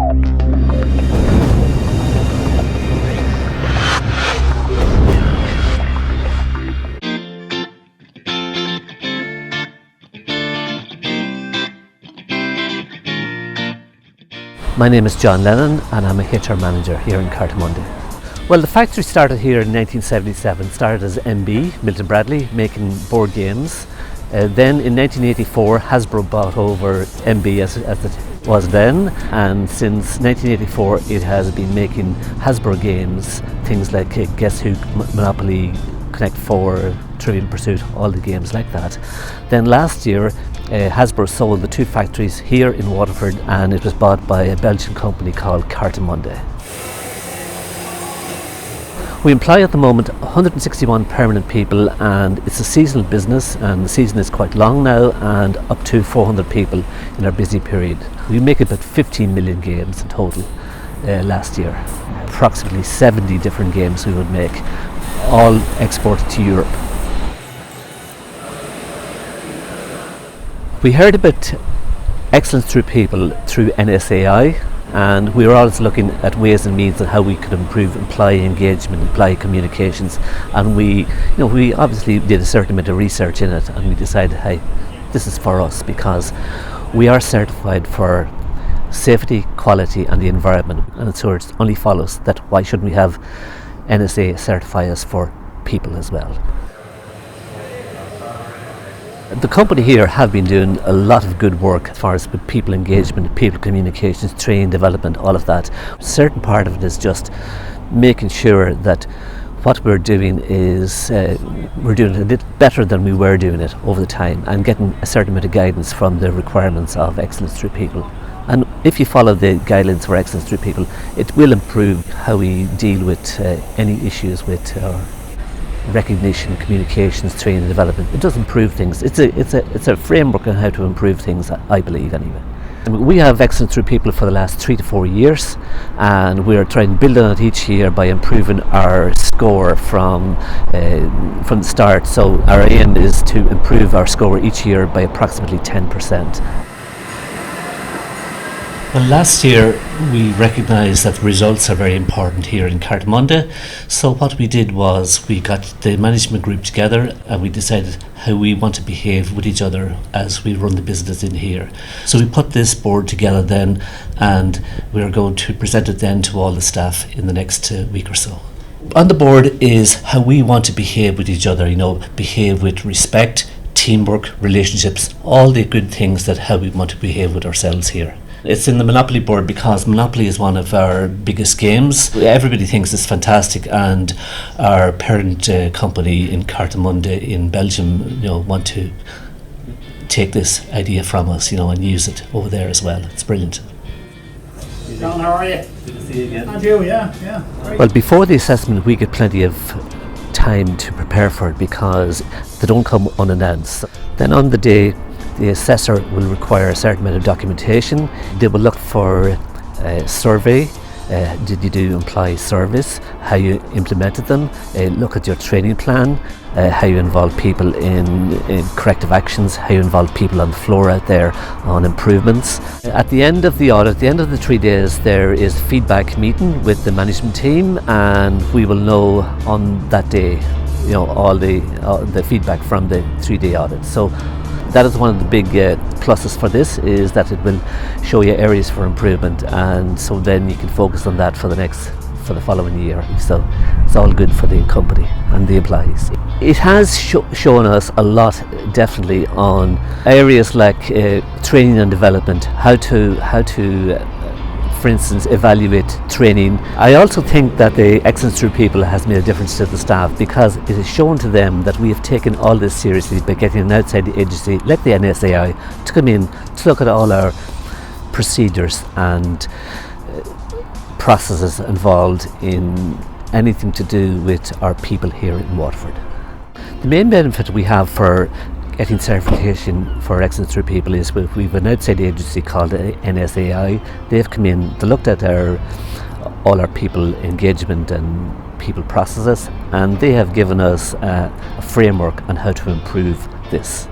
My name is John Lennon and I'm a HR manager here in CartaMundi. Well, the factory started here in 1977, started as MB, Milton Bradley, making board games. Then in 1984, Hasbro bought over MB as it was then, and since 1984 it has been making Hasbro games, things like Guess Who, Monopoly, Connect 4, Trivial Pursuit, all the games like that. Then last year Hasbro sold the two factories here in Waterford and it was bought by a Belgian company called CartaMundi. We employ at the moment 161 permanent people and it's a seasonal business and the season is quite long now and up to 400 people in our busy period. We make about 15 million games in total last year. Approximately 70 different games we would make, all exported to Europe. We heard about Excellence Through People through NSAI, and we were always looking at ways and means of how we could improve employee engagement, employee communications, and we obviously did a certain amount of research in it, and we decided, hey, this is for us because we are certified for safety, quality and the environment, and so it only follows that why shouldn't we have NSA certify us for people as well. The company here have been doing a lot of good work as far as with people engagement, people communications, training, development, all of that. A certain part of it is just making sure that what we're doing is we're doing it a bit better than we were doing it over the time and getting a certain amount of guidance from the requirements of Excellence Through People. And if you follow the guidelines for Excellence Through People, it will improve how we deal with any issues with recognition, communications, training, development. It does improve things. It's a framework on how to improve things, I believe anyway. And we have Excellence Through People for the last 3 to 4 years, and we're trying to build on it each year by improving our score from the start. So our aim is to improve our score each year by approximately 10%. Well, last year we recognised that results are very important here in CartaMundi, so what we did was we got the management group together and we decided how we want to behave with each other as we run the business in here. So we put this board together then and we're going to present it then to all the staff in the next week or so. On the board is how we want to behave with each other, behave with respect, teamwork, relationships, all the good things that how we want to behave with ourselves here. It's in the Monopoly board because Monopoly is one of our biggest games. Everybody thinks it's fantastic, and our parent company in CartaMundi in Belgium, want to take this idea from us, and use it over there as well. It's brilliant. John, how are you? Good to see you again. I do, yeah. Great. Well, before the assessment, we get plenty of time to prepare for it because they don't come unannounced. Then on the day, the assessor will require a certain amount of documentation. They will look for a survey. Did you do employee service? How you implemented them? Look at your training plan. How you involve people in corrective actions. How you involve people on the floor out there on improvements. At the end of the audit, at the end of the 3 days, there is a feedback meeting with the management team, and we will know on that day, all the feedback from the 3-day audit. So that is one of the big pluses for this, is that it will show you areas for improvement, and so then you can focus on that for the following year. So it's all good for the company and the employees. It has shown us a lot, definitely, on areas like training and development, how to for instance, evaluate training. I also think that the Excellence Through People has made a difference to the staff because it has shown to them that we have taken all this seriously by getting an outside agency like the NSAI to come in to look at all our procedures and processes involved in anything to do with our people here in Waterford. The main benefit we have for getting certification for Excellence Through People is we've an outside agency called NSAI. They've come in, they looked at all our people engagement and people processes, and they have given us a framework on how to improve this.